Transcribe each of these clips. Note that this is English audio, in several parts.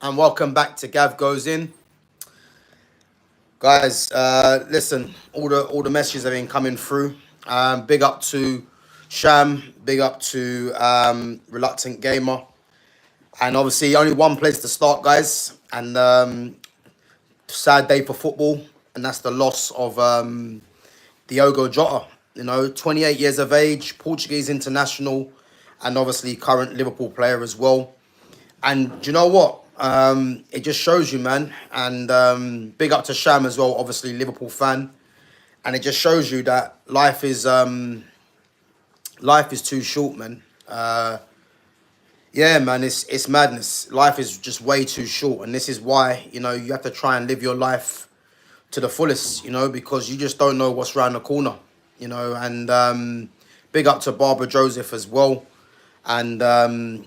and welcome back to GavGoesIn. Guys, listen, all the messages have been coming through. Big up to Sham, big up to Reluctant Gamer. And obviously only one place to start, guys. And sad day for football, and that's the loss of Diogo Jota. 28 years of age, Portuguese international, and obviously current Liverpool player as well. And do you know what? It just shows you, man. And big up to Sham as well, obviously Liverpool fan. And it just shows you that life is too short, man. Yeah, man, it's madness. Life is just way too short, and this is why you have to try and live your life to the fullest. Because you just don't know what's around the corner. And big up to Barbara Joseph as well. And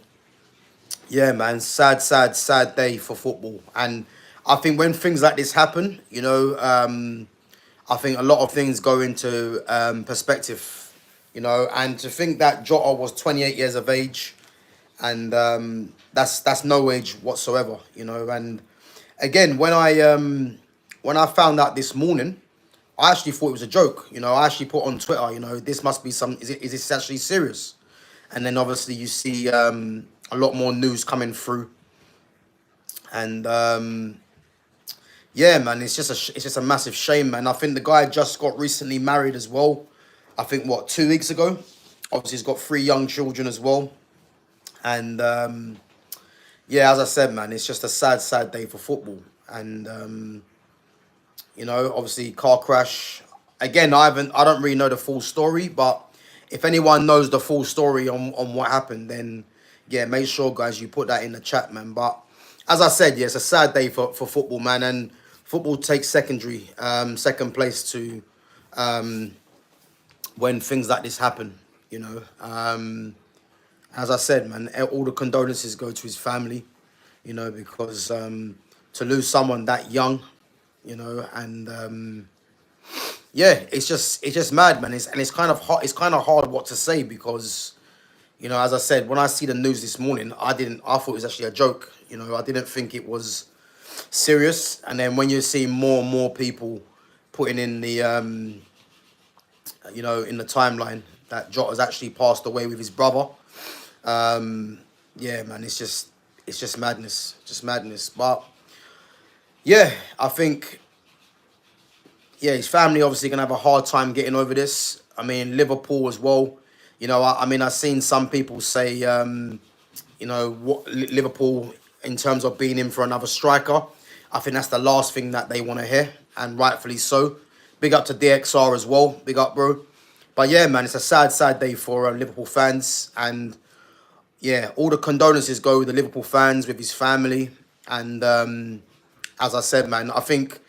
yeah, man, sad day for football. And I think when things like this happen, I think a lot of things go into perspective, and to think that Jota was 28 years of age, and that's no age whatsoever, And again, when I found out this morning, I actually thought it was a joke. I actually put on Twitter, this must be is this actually serious? And then obviously you see a lot more news coming through, and yeah, man, it's just a massive shame, man. I think the guy just got recently married as well. I think 2 weeks ago. Obviously, he's got 3 young children as well, and yeah, as I said, man, it's just a sad day for football. And obviously, car crash. Again, I don't really know the full story, but if anyone knows the full story on what happened, then yeah, make sure, guys, you put that in the chat, man. But as I said, yeah, it's a sad day for football, man, and football takes second place to when things like this happen. As I said, man, all the condolences go to his family, because to lose someone that young, and yeah, it's just mad, man. It's kind of hard. It's kind of hard what to say because, as I said, when I see the news this morning, I thought it was actually a joke. I didn't think it was serious. And then when you see more and more people putting in the, in the timeline that Jota's actually passed away with his brother, yeah, man, it's just madness, But yeah, I think, yeah, his family obviously gonna have a hard time getting over this. I mean, Liverpool as well. I mean, I've seen some people say, what Liverpool in terms of being in for another striker. I think that's the last thing that they want to hear, and rightfully so. Big up to DXR as well. Big up, bro. But yeah, man, it's a sad day for Liverpool fans, and yeah, all the condolences go with the Liverpool fans, with his family, and as I said, man, I think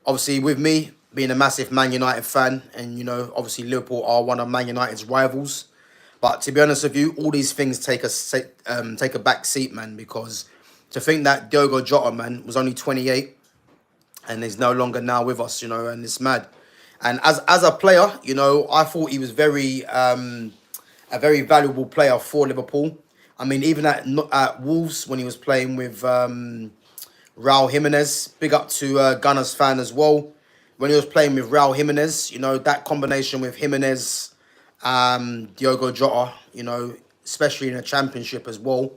obviously with me being a massive Man United fan, and obviously Liverpool are one of Man United's rivals. But to be honest with you, all these things take a back seat, man, because to think that Diogo Jota, man, was only 28 and is no longer now with us, and it's mad. And as a player, I thought he was a very valuable player for Liverpool. I mean, even at Wolves when he was playing with Raul Jimenez, big up to Gunners fan as well. When he was playing with Raul Jimenez, that combination with Jimenez, Diogo Jota, especially in a championship as well,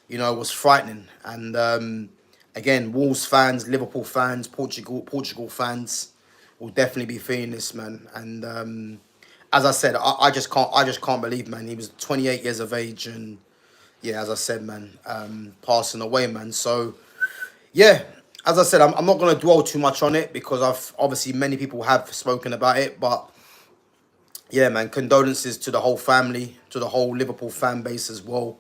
was frightening. And again, Wolves fans, Liverpool fans, Portugal fans will definitely be feeling this, man. And as I said, I just can't believe, man, he was 28 years of age, and yeah, as I said, man, passing away, man. So yeah, as I said, I'm not going to dwell too much on it because obviously many people have spoken about it. But yeah, man, condolences to the whole family, to the whole Liverpool fan base as well,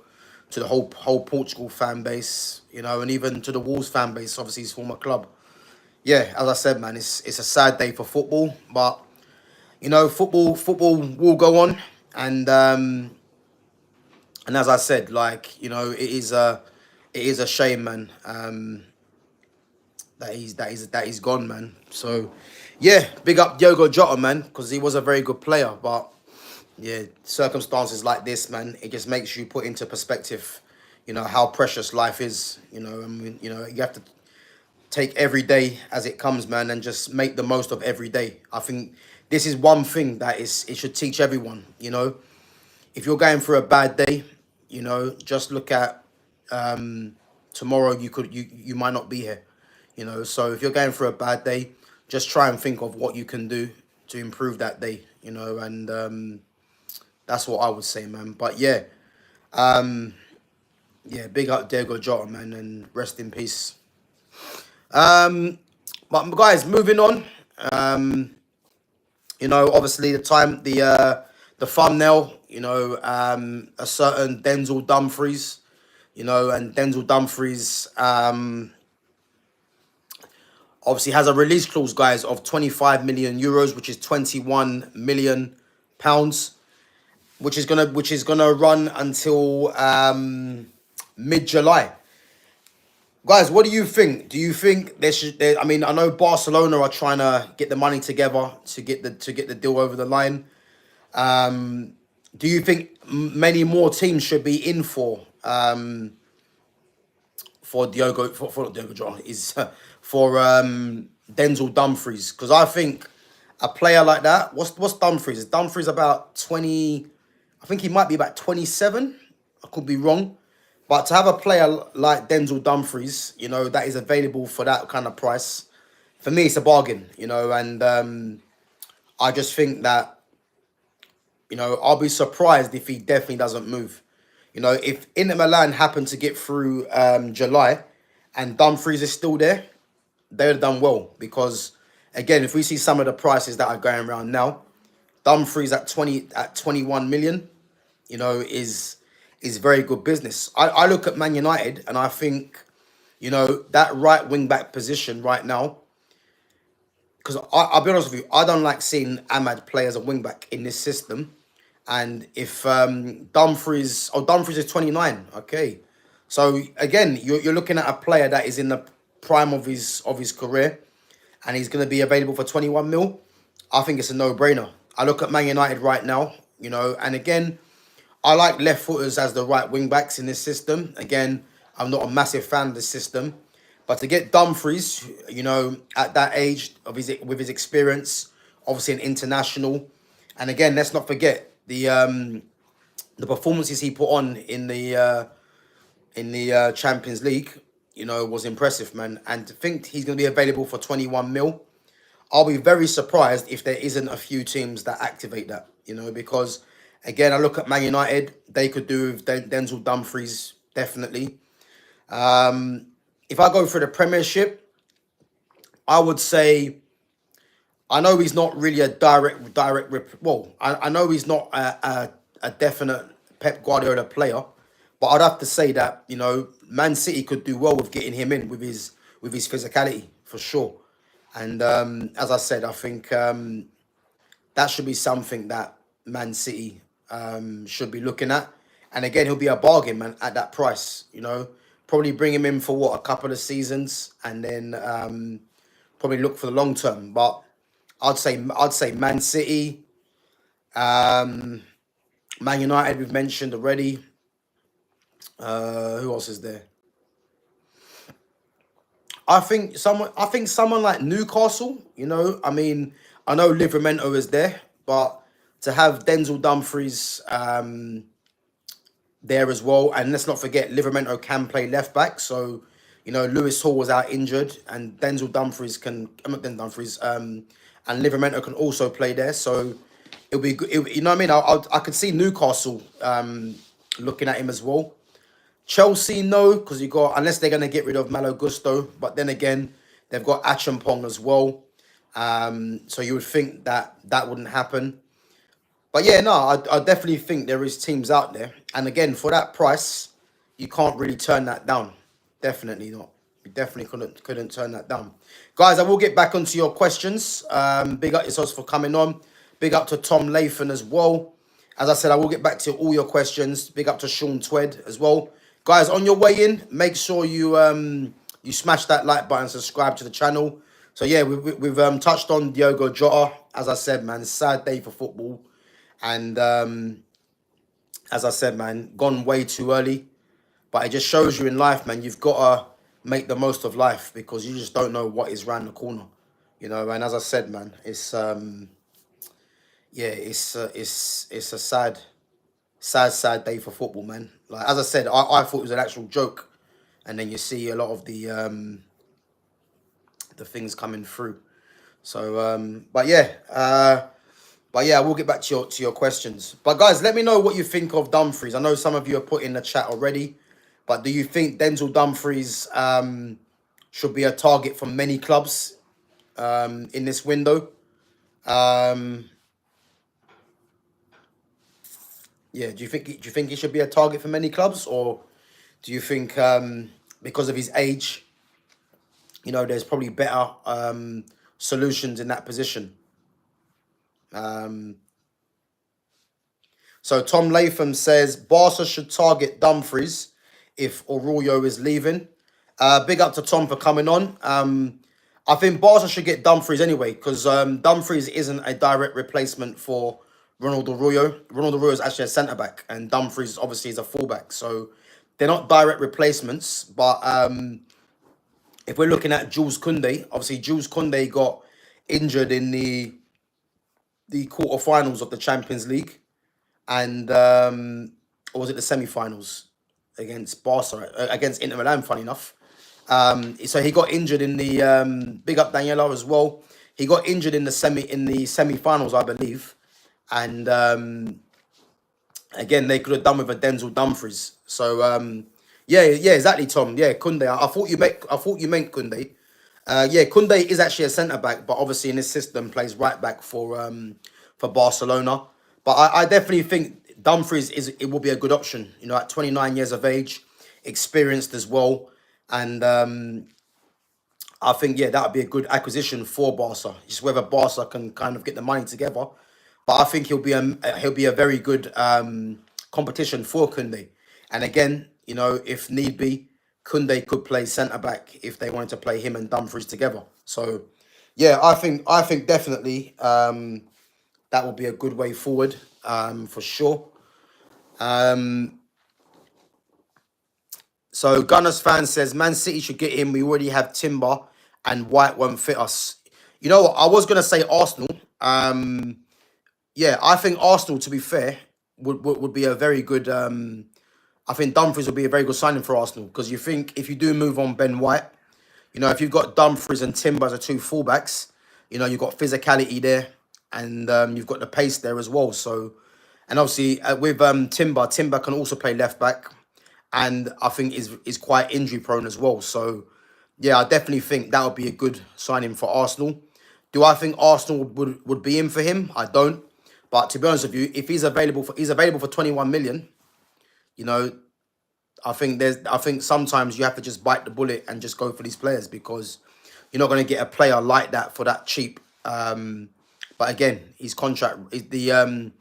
to the whole Portugal fan base, and even to the Wolves fan base, obviously his former club. Yeah, as I said, man, it's a sad day for football, but football will go on, and as I said, like, it is a shame, man. That he's gone, man. So yeah, big up Diogo Jota, man, because he was a very good player. But yeah, circumstances like this, man, it just makes you put into perspective, you know, how precious life is. You know, I mean, you know, you have to take every day as it comes, man, and just make the most of every day. I think this is one thing that it should teach everyone. You know, if you're going through a bad day, you know, just look at tomorrow. You might not be here. You know, so if you're going through a bad day, just try and think of what you can do to improve that day. You know, and that's what I would say, man. But yeah, yeah, big up Diego Jota, man, and rest in peace. But guys, moving on. You know, obviously the thumbnail. You know, a certain Denzel Dumfries. You know, and Denzel Dumfries obviously has a release clause, guys, of 25 million euros, which is 21 million pounds, which is gonna run until mid July. Guys, what do you think? Do you think I mean, I know Barcelona are trying to get the money together to get the deal over the line. Do you think many more teams should be in for Diogo Jota is for Denzel Dumfries? Because I think a player like that, what's Dumfries? Is Dumfries about 20? I think he might be about 27. I could be wrong. But to have a player like Denzel Dumfries, you know, that is available for that kind of price, for me, it's a bargain, you know, and I just think that, you know, I'll be surprised if he definitely doesn't move. You know, if Inter Milan happen to get through July and Dumfries is still there, they would have done well. Because, again, if we see some of the prices that are going around now, Dumfries at 21 million, you know, is very good business. I look at Man United and I think, you know, that right wing back position right now, because I'll be honest with you, I don't like seeing Ahmad play as a wing back in this system. And if Dumfries is 29, okay. So again, you're looking at a player that is in the prime of his career, and he's going to be available for 21 mil. I think it's a no-brainer. I look at Man United right now, you know, and again, I like left footers as the right wing backs in this system. Again, I'm not a massive fan of the system, but to get Dumfries, you know, at that age of with his experience, obviously an international, and again, let's not forget the performances he put on in the Champions League, you know, was impressive, man. And to think he's going to be available for 21 mil, I'll be very surprised if there isn't a few teams that activate that, you know, because, again, I look at Man United, they could do with Denzel Dumfries, definitely. If I go for the Premiership, I would say, I know he's not really a I know he's not a definite Pep Guardiola player, but I'd have to say that, you know, Man City could do well with getting him in with his physicality, for sure. And as I said, I think that should be something that Man City should be looking at. And again, he'll be a bargain, man, at that price. You know, probably bring him in for what, a couple of seasons, and then probably look for the long term. But I'd say Man City, Man United. We've mentioned already. Who else is there? I think someone like Newcastle, you know, I mean, I know Livramento is there, but to have Denzel Dumfries there as well, and let's not forget Livramento can play left back, so you know Lewis Hall was out injured, and Denzel Dumfries and Livramento can also play there, so it'll be good. You know what I mean? I could see Newcastle looking at him as well. Chelsea, no, because you got, unless they're going to get rid of Malo Gusto, but then again, they've got Achampong as well. So you would think that wouldn't happen. But yeah, no, I definitely think there is teams out there. And again, for that price, you can't really turn that down. Definitely not. You definitely couldn't turn that down. Guys, I will get back onto your questions. Big up yourselves for coming on. Big up to Tom Lathan as well. As I said, I will get back to all your questions. Big up to Sean Twed as well. Guys, on your way in, make sure you you smash that like button, subscribe to the channel. So yeah, we've touched on Diogo Jota. As I said, man, sad day for football. And as I said, man, gone way too early. But it just shows you in life, man, you've got to make the most of life because you just don't know what is round the corner. And as I said, man, it's it's a sad day for football, man. Like as I said, I thought it was an actual joke, and then you see a lot of the things coming through. So but yeah, we'll get back to your questions. But guys, let me know what you think of Dumfries. I know some of you are put in the chat already, but do you think Denzel Dumfries should be a target for many clubs in this window? Yeah, do you think he should be a target for many clubs, or do you think because of his age, there's probably better solutions in that position? So Tom Latham says Barca should target Dumfries if Arroyo is leaving. Big up to Tom for coming on. I think Barca should get Dumfries anyway because Dumfries isn't a direct replacement for Ronald Arroyo. Ronald Arroyo is actually a centre back, and Dumfries obviously is a fullback. So they're not direct replacements. But if we're looking at Jules Koundé, obviously Jules Koundé got injured in the quarterfinals of the Champions League, and or was it the semi-finals against Barca, against Inter Milan? Funny enough, so he got injured in the big up Daniela as well. He got injured in the semi-finals, I believe, and again they could have done with a Denzel Dumfries. So yeah, exactly, Tom. Yeah, Koundé. I thought you meant Koundé. Yeah, Koundé is actually a centre back, but obviously in this system plays right back for Barcelona. But I definitely think Dumfries will be a good option. At 29 years of age, experienced as well, and I think that would be a good acquisition for Barca. Just whether Barca can kind of get the money together, but I think he'll be a very good competition for Koundé. And again, if need be, Koundé could play centre back if they wanted to play him and Dumfries together. So, yeah, I think definitely that will be a good way forward for sure. So Gunners fan says Man City should get him. We already have Timber, and White won't fit us. You know what? I was gonna say Arsenal. Yeah, I think Arsenal, to be fair, would be a very good. I think Dumfries would be a very good signing for Arsenal because you think if you do move on Ben White, if you've got Dumfries and Timber as the two fullbacks, you've got physicality there, and you've got the pace there as well. So, and obviously with Timber can also play left back, and I think is quite injury prone as well. So, yeah, I definitely think that would be a good signing for Arsenal. Do I think Arsenal would be in for him? I don't. But to be honest with you, if he's available for 21 million. I think sometimes you have to just bite the bullet and just go for these players because you're not going to get a player like that for that cheap. But again, his contract the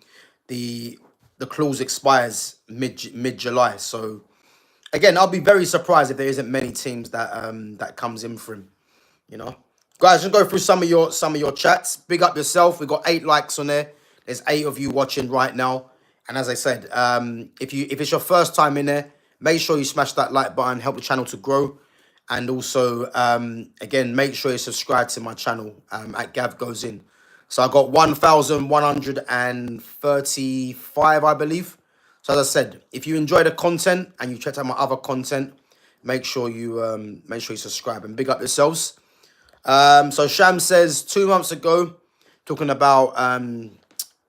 clause expires mid July. So again, I'll be very surprised if there isn't many teams that comes in for him. Guys, just go through some of your chats. Big up yourself. We got 8 likes on there. There's 8 of you watching right now. And as I said, if it's your first time in there, make sure you smash that like button, help the channel to grow. And also, again, make sure you subscribe to my channel at GavGoesIn. So I got 1,135, I believe. So as I said, if you enjoy the content and you checked out my other content, make sure you subscribe and big up yourselves. So Sham says 2 months ago, talking about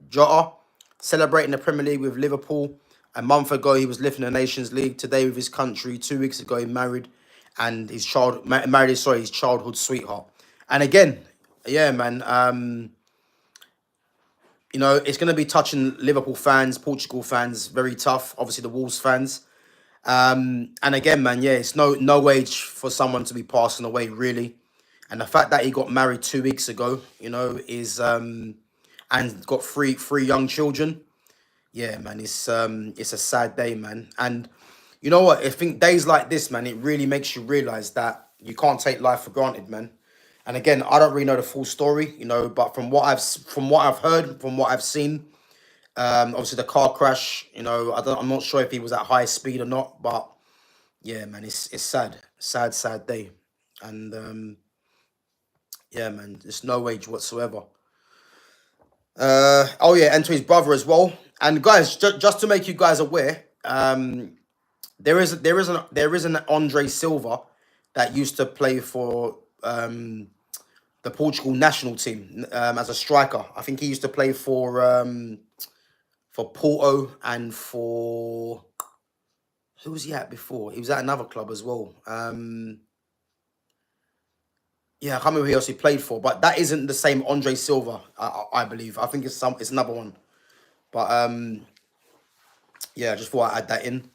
Jota celebrating the Premier League with Liverpool. A month ago, he was lifting the Nations League. Today, with his country. 2 weeks ago, he married his childhood sweetheart. And again, yeah, man. It's going to be touching Liverpool fans, Portugal fans, very tough. Obviously, the Wolves fans. And again, man, yeah, it's no age for someone to be passing away, really. And the fact that he got married 2 weeks ago, is and got three young children. Yeah, man, it's a sad day, man. And you know what? I think days like this, man, it really makes you realize that you can't take life for granted, man. And again, I don't really know the full story, but from what I've heard, from what I've seen, obviously the car crash, I'm not sure if he was at high speed or not, but yeah, man, it's sad, sad day, and yeah, man, there's no wage whatsoever. Oh yeah, and to his brother as well. And guys, just to make you guys aware, there is an Andre Silva that used to play for the Portugal national team as a striker. I think he used to play for Porto and for who was he at before? He was at another club as well. Yeah, I can't remember who else he played for, but that isn't the same Andre Silva. I believe. I think it's another one. But yeah, I just thought I'd add that in.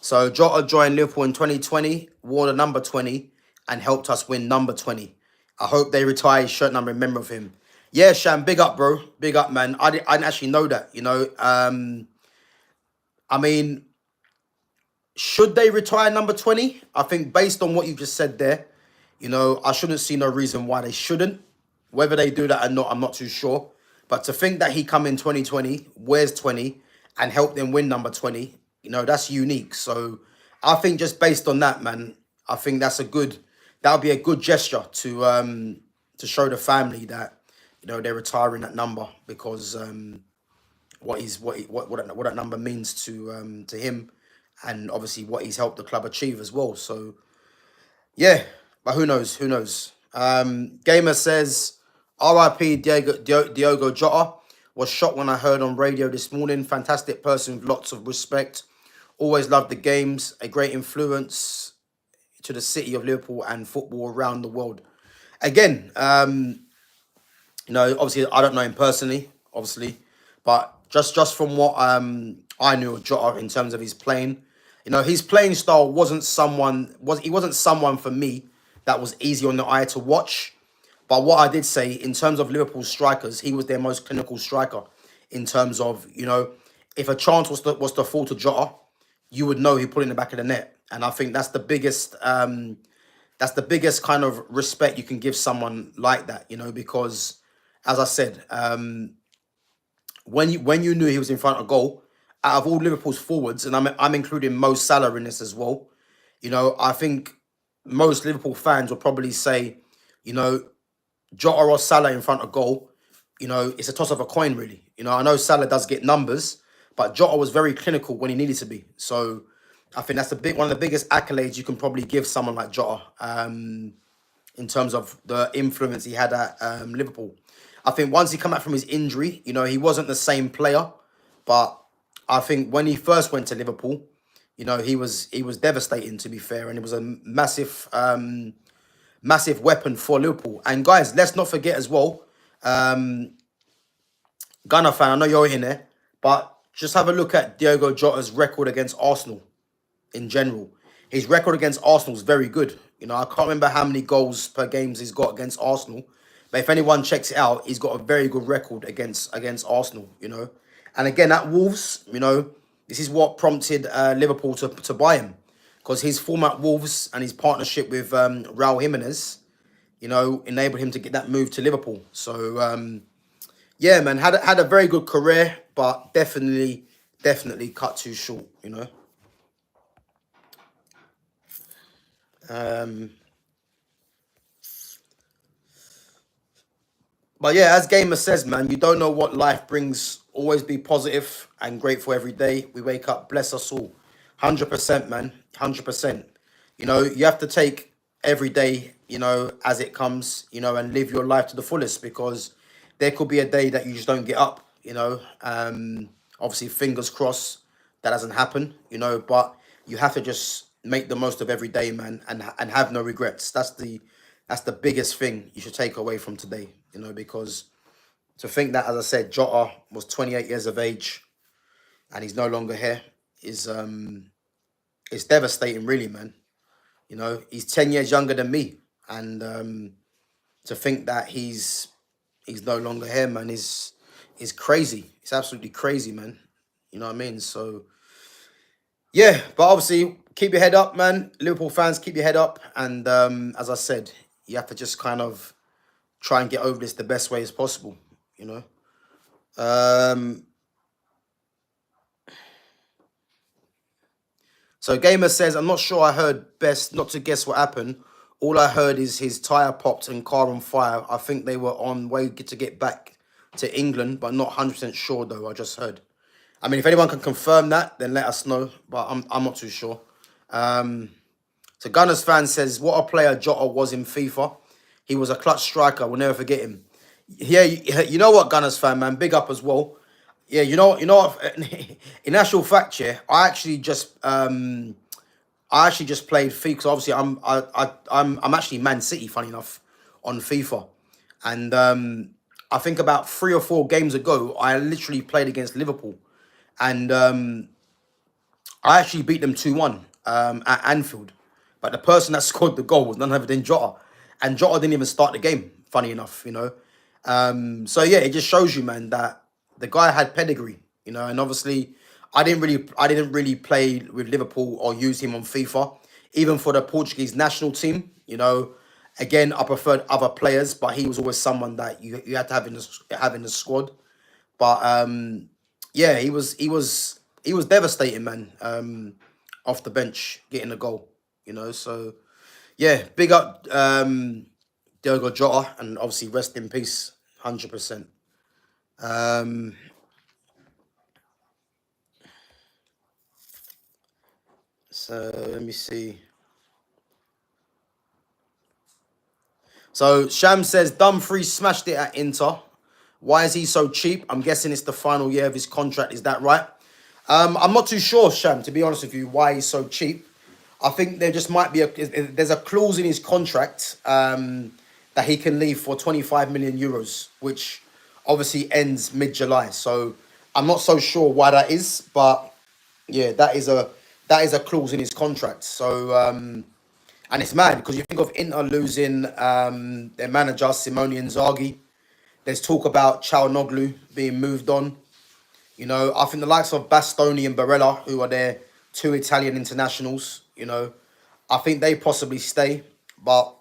So Jota joined Liverpool in 2020, wore the number 20, and helped us win number 20. I hope they retire his shirt number in memory of him. Yeah, Sham, big up, bro. Big up, man. I didn't actually know that, you know. I mean, should they retire number 20? I think based on what you just said there, you know, I shouldn't see no reason why they shouldn't. Whether they do that or not, I'm not too sure. But to think that he come in 2020, wears 20, and helped them win number 20, you know, that's unique. So I think just based on that, man, I think that would be a good gesture to show the family that, you know, they're retiring that number because what that number means to him, and obviously what he's helped the club achieve as well. So yeah, but who knows? Who knows? Gamer says, R.I.P. Diogo Jota. Was shocked when I heard on radio this morning. Fantastic person with lots of respect. Always loved the games. A great influence to the city of Liverpool and football around the world. Again, you know, obviously I don't know him personally, obviously, but just from what I knew of Jota in terms of his playing, you know, his playing style wasn't someone for me that was easy on the eye to watch. But what I did say in terms of Liverpool strikers, he was their most clinical striker. In terms of, you know, if a chance was to fall to Jota, you would know he put it in the back of the net. And I think that's the biggest kind of respect you can give someone like that, you know, because as I said, when you knew he was in front of goal, out of all Liverpool's forwards, and I'm including Mo Salah in this as well, you know, I think most Liverpool fans will probably say, you know, Jota or Salah in front of goal, you know, it's a toss of a coin, really. You know, I know Salah does get numbers, but Jota was very clinical when he needed to be. So I think that's one of the biggest accolades you can probably give someone like Jota, in terms of the influence he had at Liverpool. I think once he come back from his injury, you know, he wasn't the same player, but I think when he first went to Liverpool, you know, he was devastating, to be fair, and it was a massive weapon for Liverpool. And guys, let's not forget as well, Gunner fan, I know you're in there, but just have a look at Diogo Jota's record against Arsenal in general. His record against Arsenal is very good. You know, I can't remember how many goals per games he's got against Arsenal, but if anyone checks it out, he's got a very good record against Arsenal. You know, and again at Wolves, you know, this is what prompted Liverpool to buy him, because his form at Wolves and his partnership with Raul Jimenez, you know, enabled him to get that move to Liverpool. So yeah, man, had a very good career, but definitely cut too short. You know. But yeah, as Gamer says, man, you don't know what life brings. Always be positive and grateful every day. We wake up, bless us all. 100%, man. 100%. You know, you have to take every day, you know, as it comes, you know, and live your life to the fullest, because there could be a day that you just don't get up, you know. Obviously, fingers crossed that doesn't happen, you know, but you have to just make the most of every day, man, and have no regrets. That's the biggest thing you should take away from today, you know, because to think that, as I said, Jota was 28 years of age and he's no longer here is devastating, really, man. You know, he's 10 years younger than me, and to think that he's no longer here, man, is crazy. It's absolutely crazy, man. You know what I mean? So yeah, but obviously keep your head up, man. Liverpool fans, keep your head up, and as I said, you have to just kind of try and get over this the best way as possible, you know. Um, So Gamer says, I'm not sure I heard best not to guess what happened. All I heard is his tyre popped and car on fire. I think they were on way to get back to England, but not 100% sure though. I just heard. I mean, if anyone can confirm that, then let us know. But I'm not too sure. So Gunners fan says, what a player Jota was in FIFA. He was a clutch striker. We'll never forget him. Yeah, you know what, Gunners fan, man, big up as well. Yeah, you know what. In actual fact, yeah, I actually just played FIFA because obviously I'm actually Man City, funny enough, on FIFA, and I think about 3 or 4 games ago I literally played against Liverpool, and I actually beat them 2-1 at Anfield, but the person that scored the goal was none other than Jota, and Jota didn't even start the game. Funny enough, you know. So yeah, it just shows you, man, that the guy had pedigree, you know, and obviously I didn't really play with Liverpool or use him on FIFA, even for the Portuguese national team, you know. Again, I preferred other players, but he was always someone that you had to have in the squad. But yeah, he was devastating, man. Off the bench, getting a goal, you know. So yeah, big up Diogo Jota, and obviously rest in peace, 100%. Um, so let me see. So Sham says Dumfries smashed it at Inter. Why is he so cheap? I'm guessing it's the final year of his contract. Is that right? I'm not too sure, Sham, to be honest with you, why he's so cheap. I think there just might be there's a clause in his contract that he can leave for 25 million euros, which obviously ends mid-July. So I'm not so sure why that is, but yeah, that is a clause in his contract. So and it's mad because you think of Inter losing their manager Simone Inzaghi. There's talk about Çalhanoğlu being moved on. You know, I think the likes of Bastoni and Barella, who are their 2 Italian internationals, you know, I think they possibly stay. But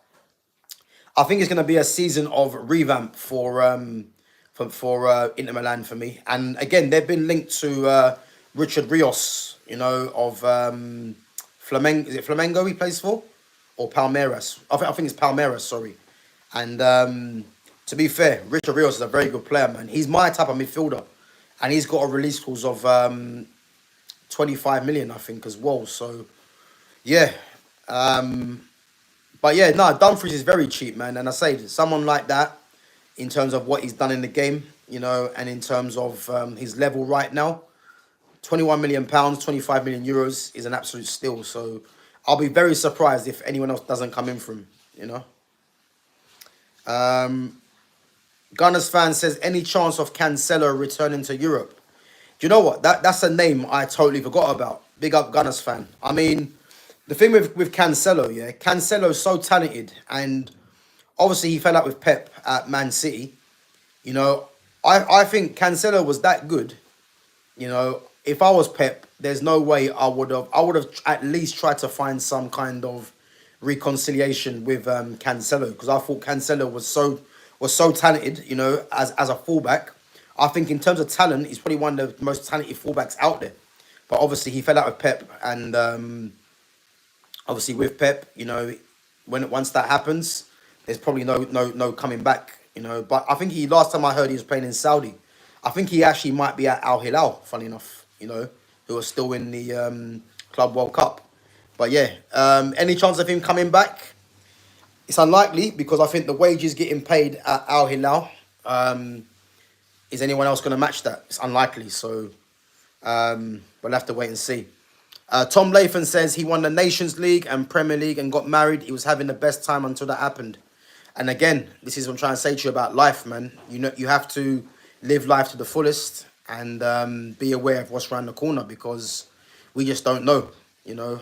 I think it's going to be a season of revamp for Inter Milan for me. And again, they've been linked to Richard Rios, you know, of Flamengo. Is it Flamengo he plays for? Or Palmeiras? I think it's Palmeiras, sorry. And to be fair, Richard Rios is a very good player, man. He's my type of midfielder. And he's got a release clause of 25 million, I think, as well. So, yeah. But yeah, no, Dumfries is very cheap, man. And I say, someone like that, in terms of what he's done in the game, you know, and in terms of his level right now, £21 million, 25 million euros is an absolute steal. So, I'll be very surprised if anyone else doesn't come in for him, you know. Gunners fan says, any chance of Cancelo returning to Europe? Do you know what? That's a name I totally forgot about. Big up Gunners fan. I mean, the thing with Cancelo, yeah, Cancelo's so talented, and obviously he fell out with Pep at Man City. You know, I think Cancelo was that good. You know, if I was Pep, there's no way I would have at least tried to find some kind of reconciliation with Cancelo, because I thought Cancelo was so talented, you know, as a fullback. I think in terms of talent, he's probably one of the most talented fullbacks out there. But obviously he fell out with Pep, and obviously with Pep, you know, once that happens, there's probably no coming back, you know. But I think last time I heard he was playing in Saudi. I think he actually might be at Al Hilal, funny enough, you know, who are still in the Club World Cup. But yeah, any chance of him coming back? It's unlikely, because I think the wages getting paid at Al Hilal, is anyone else going to match that? It's unlikely. So we'll have to wait and see. Tom Lathan says he won the Nations League and Premier League and got married. He was having the best time until that happened. And again, this is what I'm trying to say to you about life, man. You know, you have to live life to the fullest, and be aware of what's around the corner, because we just don't know, you know.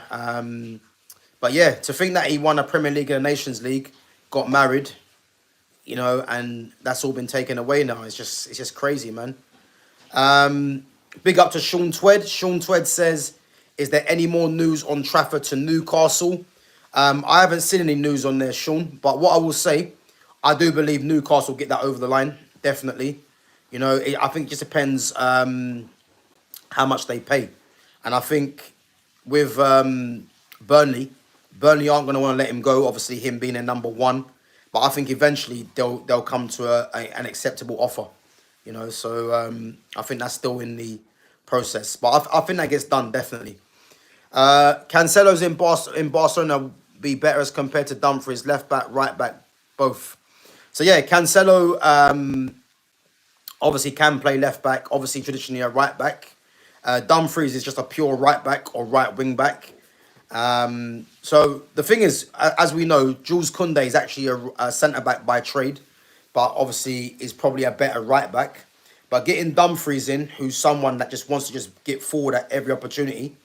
But yeah, to think that he won a Premier League and a Nations League, got married, you know, and that's all been taken away now. It's just crazy, man. Big up to Sean Twed. Sean Twed says, is there any more news on Trafford to Newcastle? I haven't seen any news on there, Sean. But what I will say, I do believe Newcastle get that over the line, definitely. You know, I think it just depends how much they pay. And I think with Burnley. Burnley aren't going to want to let him go. Obviously, him being a number one, but I think eventually they'll come to an acceptable offer. You know, so I think that's still in the process, but I think that gets done definitely. Cancelo's in Barcelona be better as compared to Dumfries, left back, right back, both. So yeah, Cancelo obviously can play left back. Obviously, traditionally a right back. Dumfries is just a pure right back or right wing back. So the thing is, as we know, Jules Koundé is actually a centre back by trade, but obviously is probably a better right back. But getting Dumfries in, who's someone that just wants to just get forward at every opportunity,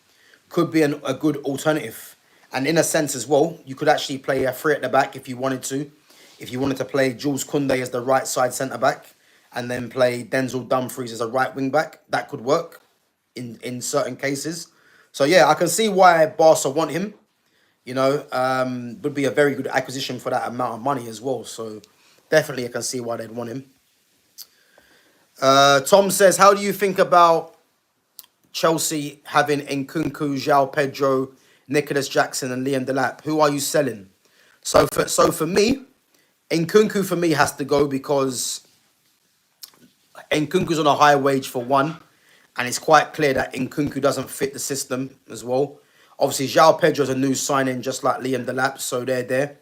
could be a good alternative. And in a sense as well, you could actually play a three at the back if you wanted to. If you wanted to play Jules Koundé as the right side centre back and then play Denzel Dumfries as a right wing back, that could work in certain cases. So yeah, I can see why Barca want him. You know, would be a very good acquisition for that amount of money as well. So definitely I can see why they'd want him. Tom says, how do you think about Chelsea having Nkunku, João Pedro, Nicholas Jackson and Liam Delap? Who are you selling? So for me, Nkunku for me has to go because Nkunku's on a high wage for one. And it's quite clear that Nkunku doesn't fit the system as well. Obviously, João Pedro's a new signing, just like Liam Delap, so they're there.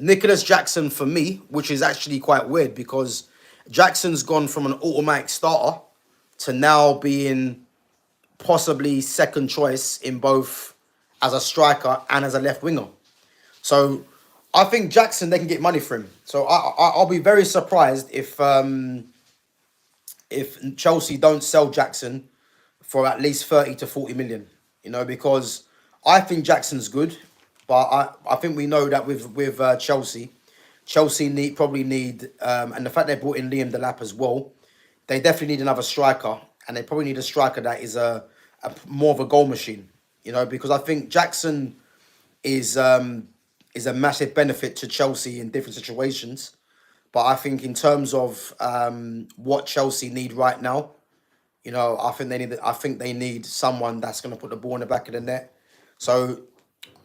Nicholas Jackson for me, which is actually quite weird because Jackson's gone from an automatic starter to now being possibly second choice in both as a striker and as a left winger. So I think Jackson, they can get money for him. So I'll be very surprised if Chelsea don't sell Jackson for at least 30 to 40 million, you know, because I think Jackson's good, but I think we know that with Chelsea probably need, and the fact they brought in Liam Delap as well, they definitely need another striker, and they probably need a striker that is a more of a goal machine, you know, because I think Jackson is a massive benefit to Chelsea in different situations. But I think in terms of what Chelsea need right now, you know, I think they need someone that's going to put the ball in the back of the net. So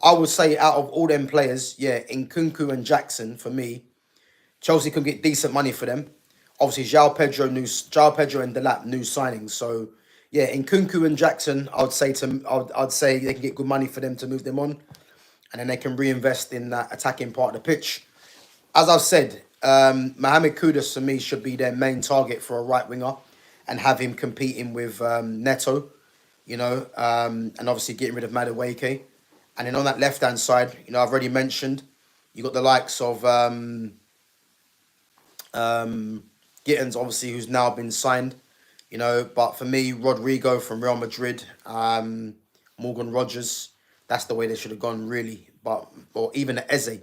I would say out of all them players, yeah, Nkunku and Jackson for me, Chelsea could get decent money for them. Obviously, João Pedro and Delap new signings. So yeah, Nkunku and Jackson, I'd say they can get good money for them to move them on, and then they can reinvest in that attacking part of the pitch. As I've said, Mohamed Kudus for me should be their main target for a right winger, and have him competing with Neto, you know, and obviously getting rid of Madueke. And then on that left hand side, you know, I've already mentioned you got the likes of Gittins, obviously, who's now been signed, you know. But for me, Rodrigo from Real Madrid, Morgan Rogers, that's the way they should have gone, really. Or even Eze.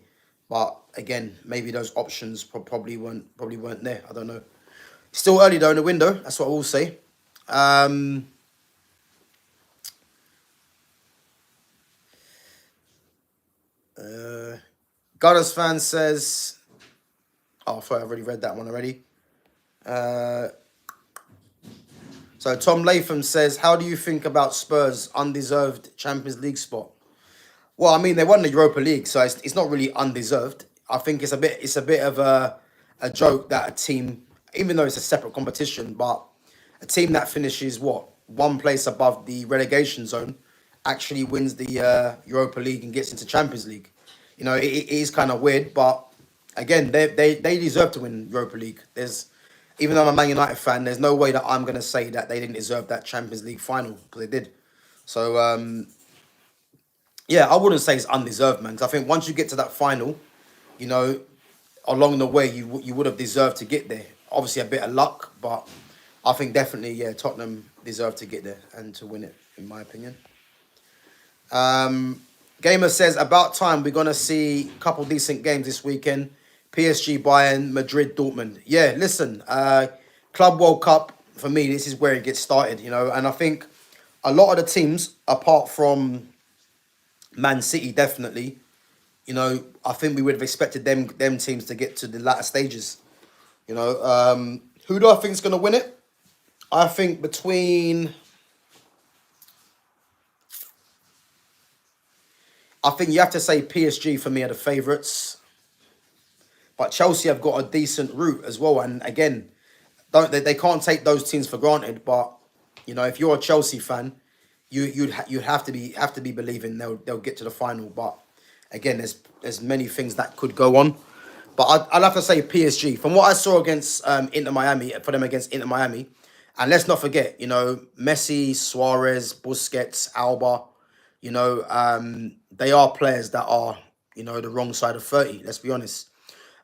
But again, maybe those options probably weren't there. I don't know. Still early though in the window. That's what I will say. Gunners fan says, oh, I thought I've already read that one already. So Tom Latham says, how do you think about Spurs' undeserved Champions League spot? Well, I mean, they won the Europa League, so it's not really undeserved. I think it's a bit of a joke that a team, even though it's a separate competition, but a team that finishes one place above the relegation zone actually wins the Europa League and gets into Champions League. You know, it is kind of weird, but again, they deserve to win Europa League. Even though I'm a Man United fan, there's no way that I'm going to say that they didn't deserve that Champions League final, because they did. So, yeah, I wouldn't say it's undeserved, man. 'Cause I think once you get to that final, you know, along the way, you would have deserved to get there. Obviously, a bit of luck, but I think definitely, yeah, Tottenham deserve to get there and to win it, in my opinion. Gamer says, about time we're going to see a couple decent games this weekend. PSG, Bayern, Madrid, Dortmund. Yeah, listen, Club World Cup, for me, this is where it gets started, you know. And I think a lot of the teams, apart from Man City, definitely, you know, I think we would have expected them teams to get to the latter stages. You know, who do I think is going to win it? I think between I think you have to say PSG for me are the favourites, but Chelsea have got a decent route as well. And again, don't they can't take those teams for granted. But you know, if you're a Chelsea fan, you'd have to be believing they'll get to the final. But again, there's many things that could go on. But I'd have to say PSG. From what I saw against Inter Miami, for them against Inter Miami, and let's not forget, you know, Messi, Suarez, Busquets, Alba, you know, they are players that are, you know, the wrong side of 30, let's be honest.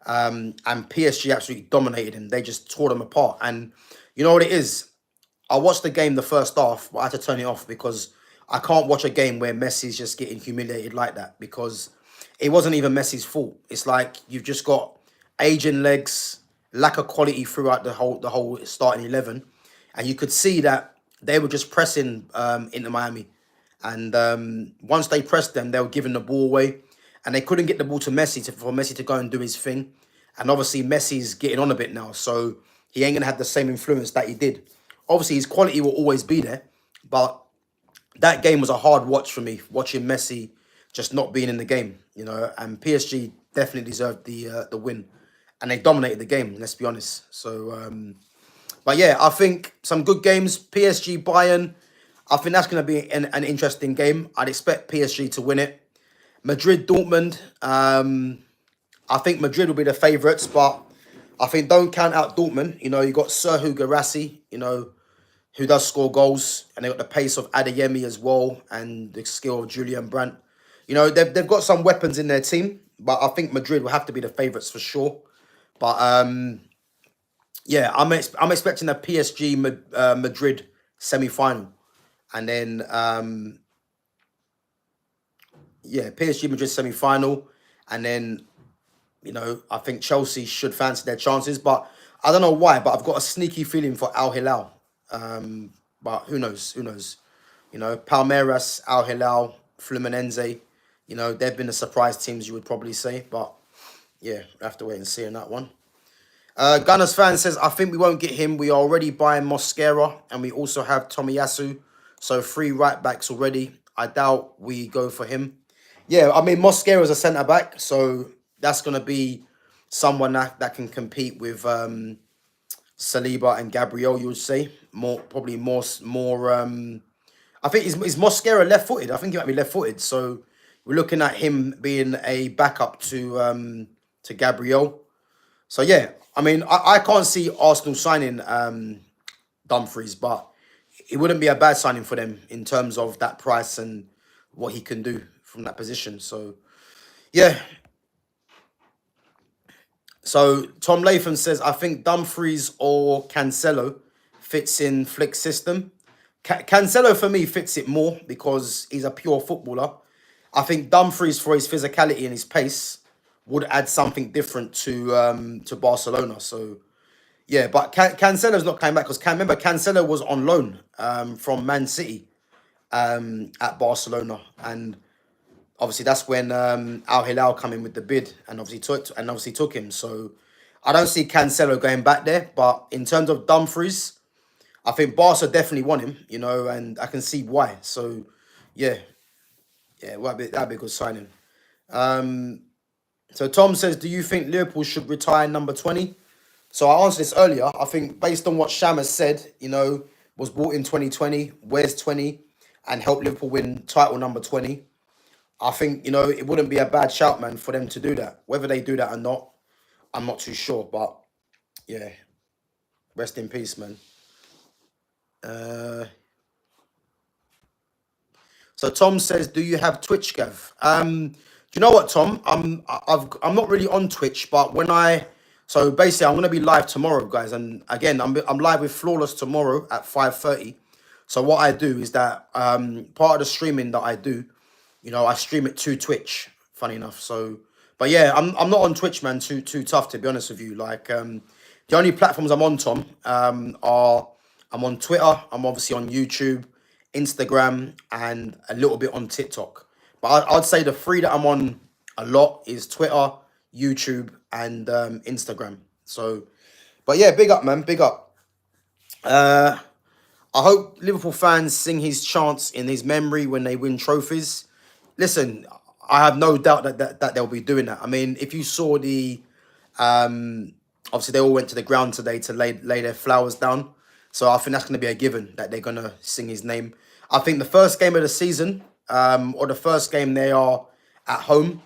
And PSG absolutely dominated them. They just tore them apart. And you know what it is? I watched the game the first half, but I had to turn it off because I can't watch a game where Messi's just getting humiliated like that, because it wasn't even Messi's fault. It's like you've just got aging legs, lack of quality throughout the whole starting 11, and you could see that they were just pressing into Miami, and once they pressed them, they were giving the ball away, and they couldn't get the ball to Messi for Messi to go and do his thing, and obviously Messi's getting on a bit now, so he ain't gonna have the same influence that he did. Obviously, his quality will always be there, but that game was a hard watch for me, watching Messi just not being in the game, you know. And PSG definitely deserved the win, and they dominated the game. Let's be honest. So, but yeah, I think some good games. PSG Bayern, I think that's going to be an interesting game. I'd expect PSG to win it. Madrid Dortmund, I think Madrid will be the favourites, but I think don't count out Dortmund. You know, you got Serhu Guirassy, you know, who does score goals, and they got the pace of Adeyemi as well, and the skill of Julian Brandt. You know, they've got some weapons in their team, but I think Madrid will have to be the favourites for sure. But yeah, I'm expecting a PSG Madrid semi-final, and then yeah, PSG Madrid semi-final, and then you know, I think Chelsea should fancy their chances, but I don't know why, but I've got a sneaky feeling for Al Hilal. But who knows? Who knows? You know, Palmeiras, Al Hilal, Fluminense, you know, they've been the surprise teams, you would probably say. But yeah, we have to wait and see on that one. Gunners fan says, I think we won't get him. We are already buying Mosquera, and we also have Tomiyasu. So 3 right backs already. I doubt we go for him. Yeah, I mean, Mosquera is a centre back, so that's going to be someone that can compete with Saliba and Gabriel, you would say. Probably more. I think is Mosquera left-footed. I think he might be left-footed. So we're looking at him being a backup to Gabriel. So yeah, I mean, I can't see Arsenal signing Dumfries, but it wouldn't be a bad signing for them in terms of that price and what he can do from that position. So yeah. So Tom Latham says, I think Dumfries or Cancelo fits in Flick's system. Cancelo for me fits it more because he's a pure footballer. I think Dumfries, for his physicality and his pace, would add something different to Barcelona. So yeah, but Cancelo's not coming back because remember Cancelo was on loan from Man City at Barcelona, and obviously that's when Al Hilal come in with the bid and obviously took him. So I don't see Cancelo going back there. But in terms of Dumfries, I think Barca definitely want him, you know, and I can see why. So yeah, that'd be a good signing. So Tom says, do you think Liverpool should retire number 20? So I answered this earlier. I think based on what Sham has said, you know, was bought in 2020, wears 20, and helped Liverpool win title number 20. I think, you know, it wouldn't be a bad shout, man, for them to do that. Whether they do that or not, I'm not too sure. But, yeah, rest in peace, man. So Tom says, do you have Twitch, Gav? Do you know what, Tom? I'm not really on Twitch, but so basically I'm gonna be live tomorrow, guys. And again, I'm live with Flawless tomorrow at 5:30. So what I do is that part of the streaming that I do, you know, I stream it to Twitch, funny enough. So, but yeah, I'm not on Twitch, man. Too tough, to be honest with you. Like, the only platforms I'm on, Tom, are I'm on Twitter. I'm obviously on YouTube, Instagram, and a little bit on TikTok. But I'd say the 3 that I'm on a lot is Twitter, YouTube, and Instagram. So, but yeah, big up, man. Big up. I hope Liverpool fans sing his chants in his memory when they win trophies. Listen, I have no doubt that they'll be doing that. I mean, if you saw the, obviously they all went to the ground today to lay their flowers down. So I think that's going to be a given that they're going to sing his name. I think the first game of the season, or the first game they are at home,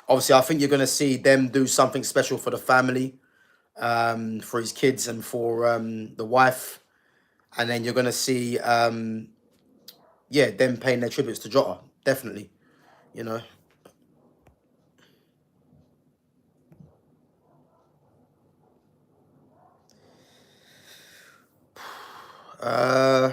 obviously I think you're going to see them do something special for the family, for his kids and for the wife. And then you're going to see, yeah, them paying their tributes to Jota, definitely, you know. Uh,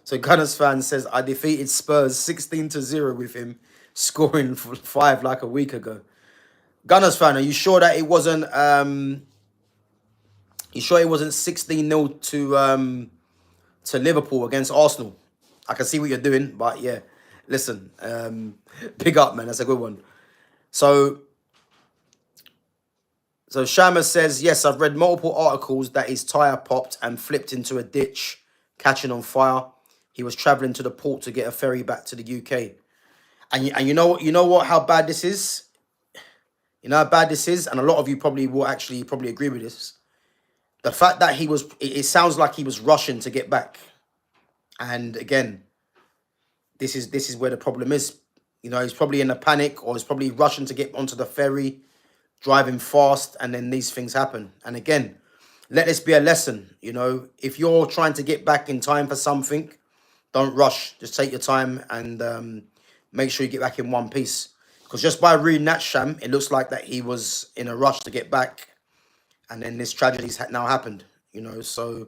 so Gunners fan says, I defeated Spurs 16-0 with him scoring 5 like a week ago. Gunners fan, are you sure that it wasn't, you sure it wasn't 16-0 to Liverpool against Arsenal? I can see what you're doing, but yeah, listen, big up, man. That's a good one. So Shama says, yes, I've read multiple articles that his tyre popped and flipped into a ditch, catching on fire. He was travelling to the port to get a ferry back to the UK. And you know what, how bad this is? You know how bad this is? And a lot of you probably will actually probably agree with this. The fact that it sounds like he was rushing to get back. And again, this is where the problem is. You know, he's probably in a panic, or he's probably rushing to get onto the ferry, driving fast, and then these things happen. And again, let this be a lesson. You know, if you're trying to get back in time for something, don't rush. Just take your time and make sure you get back in one piece. Because just by reading that, Sham, it looks like that he was in a rush to get back, and then this tragedy's now happened. You know, so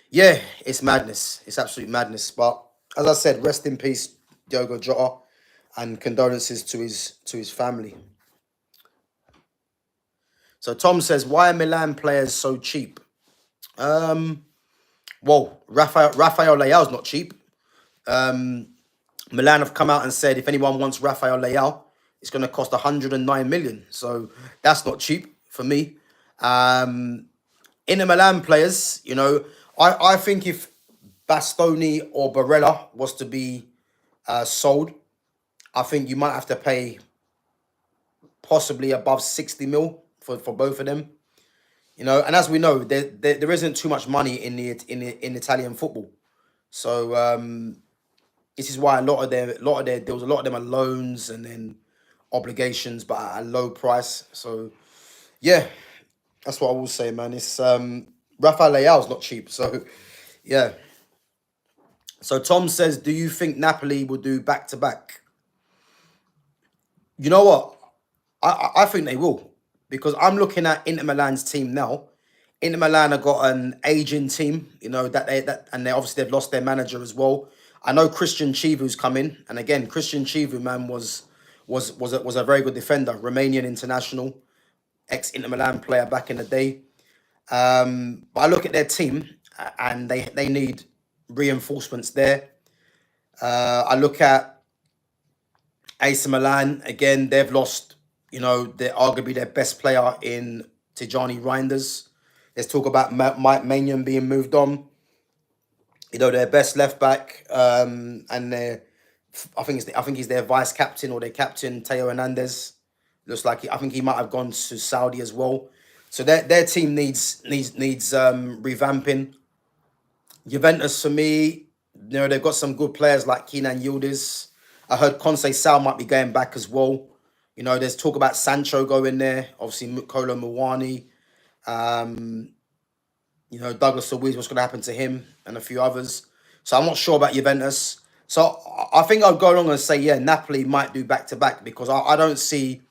yeah, it's madness. It's absolute madness. But as I said, rest in peace, Diogo Jota, and condolences to his family. So Tom says, why are Milan players so cheap? Well, Rafael Leao's not cheap. Milan have come out and said if anyone wants Rafael Leao, it's going to cost 109 million. So that's not cheap for me. Inter Milan players, you know, I think if Bastoni or Barella was to be sold, I think you might have to pay possibly above 60 mil for both of them. You know, and as we know, there isn't too much money in Italian football. So this is why a lot of their deals, a lot of them are loans and then obligations, but at a low price. So yeah, that's what I will say, man. It's Rafael Leao's not cheap. So yeah. So Tom says, do you think Napoli will do back-to-back? You know what? I think they will, because I'm looking at Inter Milan's team now. Inter Milan have got an aging team, you know, and they obviously they've lost their manager as well. I know Christian Chivu's come in, and again, Christian Chivu, man, was a very good defender, Romanian international, ex-Inter Milan player back in the day. But I look at their team, and they need reinforcements there. I look at AC Milan, again, they've lost, you know, they're arguably their best player in Tijani Reinders. Let's talk about Mike Maignan being moved on. You know, their best left back, and I think he's their vice captain or their captain, Teo Hernandez. Looks like I think he might have gone to Saudi as well. So their team needs revamping. Juventus, for me, you know, they've got some good players like Kenan Yildiz. I heard Conceição might be going back as well. You know, there's talk about Sancho going there. Obviously, Kolo Muani. You know, Douglas Luiz, what's going to happen to him and a few others. So I'm not sure about Juventus. So I think I'll go along and say, yeah, Napoli might do back-to-back, because I don't see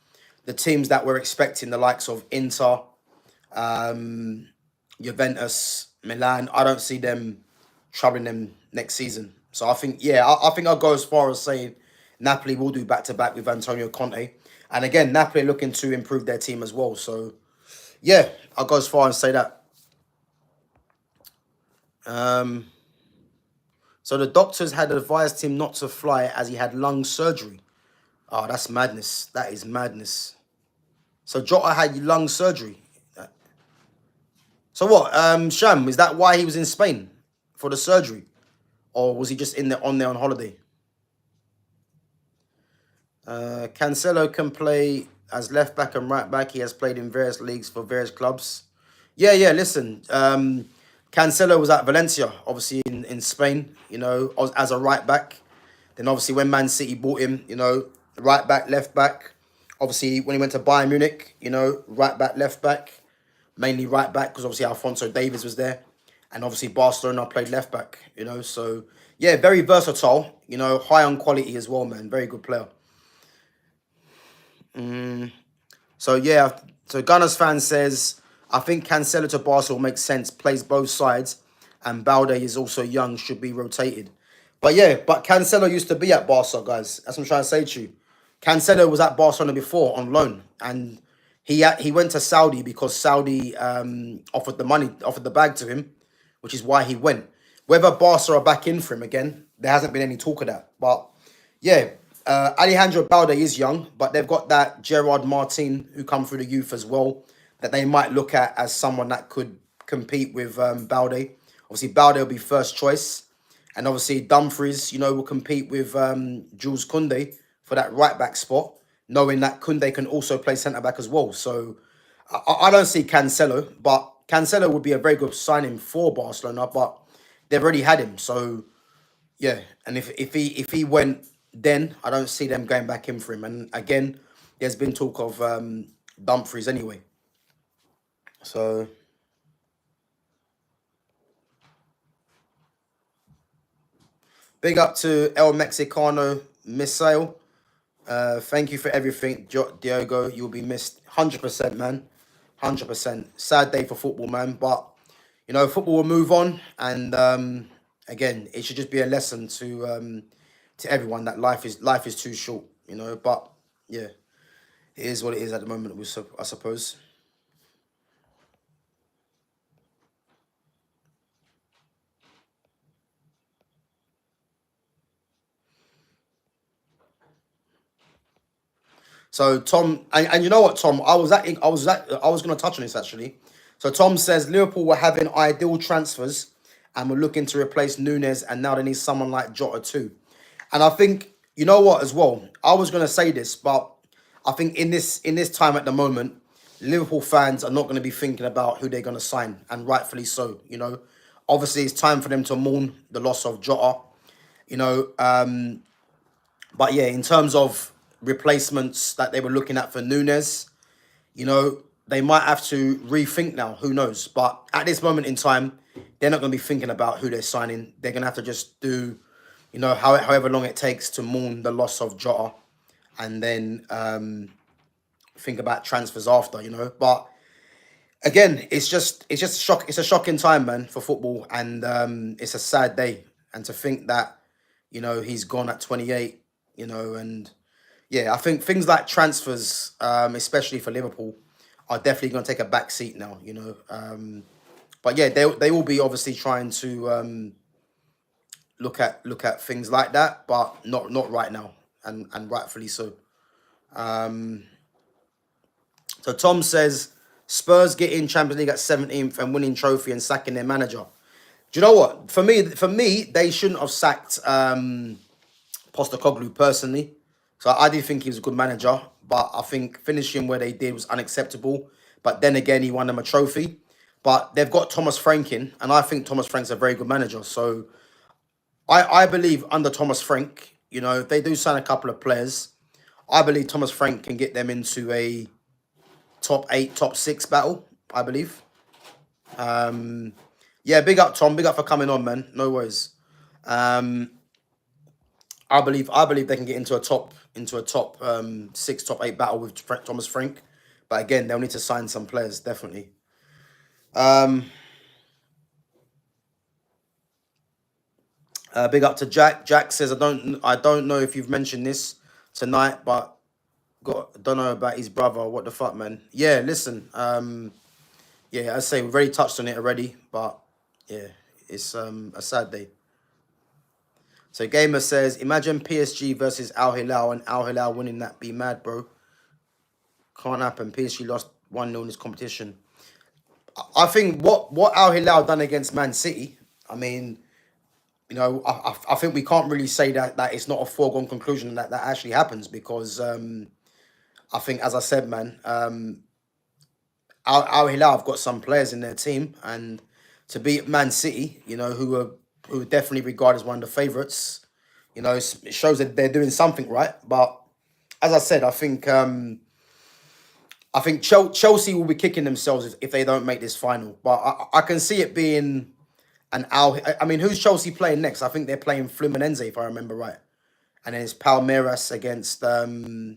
the teams that we're expecting, the likes of Inter, Juventus, Milan. I don't see them troubling them next season. So I think, yeah, I think I'll go as far as saying Napoli will do back-to-back with Antonio Conte. And again, Napoli are looking to improve their team as well. So, yeah, I'll go as far and say that. So the doctors had advised him not to fly as he had lung surgery. Oh, that's madness. That is madness. So Jota had lung surgery. So what? Sham, is that why he was in Spain for the surgery, or was he just in there on holiday? Cancelo can play as left back and right back. He has played in various leagues for various clubs. Yeah, yeah. Listen, Cancelo was at Valencia, obviously in Spain. You know, as a right back. Then obviously when Man City bought him, you know, right back, left back. Obviously when he went to Bayern Munich, you know, right back, left back. Mainly right back because obviously Alphonso Davies was there. And obviously Barcelona played left back, you know. So, yeah, very versatile, you know, high on quality as well, man. Very good player. So, yeah, so Gunners fan says, I think Cancelo to Barca will make sense. Plays both sides. And Balde is also young, should be rotated. But, yeah, but Cancelo used to be at Barca, guys. That's what I'm trying to say to you. Cancelo was at Barcelona before on loan. And he went to Saudi because Saudi offered the bag to him, which is why he went. Whether Barca are back in for him again, there hasn't been any talk of that. But yeah, Alejandro Balde is young, but they've got that Gerard Martin who come through the youth as well that they might look at as someone that could compete with Balde. Obviously, Balde will be first choice. And obviously, Dumfries, you know, will compete with Jules Koundé for that right-back spot, knowing that Koundé can also play centre-back as well. So, I don't see Cancelo, but Cancelo would be a very good signing for Barcelona, but they've already had him. So, yeah. And if he went then, I don't see them going back in for him. And again, there's been talk of Dumfries anyway. So... big up to El Mexicano Misael. Thank you for everything, Diogo. You'll be missed 100%, man. 100%. Sad day for football, man. But, you know, football will move on. And, again, it should just be a lesson to everyone that life is too short, you know. But, yeah, it is what it is at the moment, I suppose. So Tom, and you know what, Tom, I was going to touch on this actually. So Tom says Liverpool were having ideal transfers and were looking to replace Nunes, and now they need someone like Jota too. And I think you know what as well. I was going to say this, but I think in this time at the moment, Liverpool fans are not going to be thinking about who they're going to sign, and rightfully so. You know, obviously it's time for them to mourn the loss of Jota. You know, but yeah, in terms of replacements that they were looking at for Nunes, you know, they might have to rethink now. Who knows? But at this moment in time, they're not going to be thinking about who they're signing. They're going to have to just do, you know, however long it takes to mourn the loss of Jota, and then think about transfers after. You know, but again, it's just a shock. It's a shocking time, man, for football, and it's a sad day. And to think that, you know, he's gone at 28. You know, and yeah, I think things like transfers, especially for Liverpool, are definitely going to take a back seat now. You know, but yeah, they will be obviously trying to look at things like that, but not right now, and rightfully so. So Tom says Spurs get in Champions League at 17th and winning trophy and sacking their manager. Do you know what? For me, they shouldn't have sacked Postecoglou personally. So I did think he was a good manager, but I think finishing where they did was unacceptable. But then again, he won them a trophy. But they've got Thomas Frank in, and I think Thomas Frank's a very good manager. So I believe under Thomas Frank, you know, if they do sign a couple of players, I believe Thomas Frank can get them into a top 8, top 6 battle, I believe. Yeah, big up, Tom. Big up for coming on, man. No worries. I believe they can get into a top 6, top 8 battle with Thomas Frank. But again, they'll need to sign some players, definitely. Big up to Jack. Jack says I don't know if you've mentioned this tonight, but don't know about his brother. What the fuck, man? Yeah, listen. Yeah, I say we've already touched on it already, but yeah, it's a sad day. So Gamer says, imagine PSG versus Al Hilal and Al Hilal winning that. Be mad, bro. Can't happen. PSG lost 1-0 in this competition. I think what Al Hilal done against Man City. I mean, I think we can't really say that it's not a foregone conclusion that actually happens because I think, as I said, man, Al Hilal have got some players in their team, and to beat Man City, who are definitely regarded as one of the favourites, it shows that they're doing something right. But as I said, I think Chelsea will be kicking themselves if they don't make this final. But I can see it being an Al. I mean, who's Chelsea playing next? I think they're playing Fluminense, if I remember right, and then it's Palmeiras against Al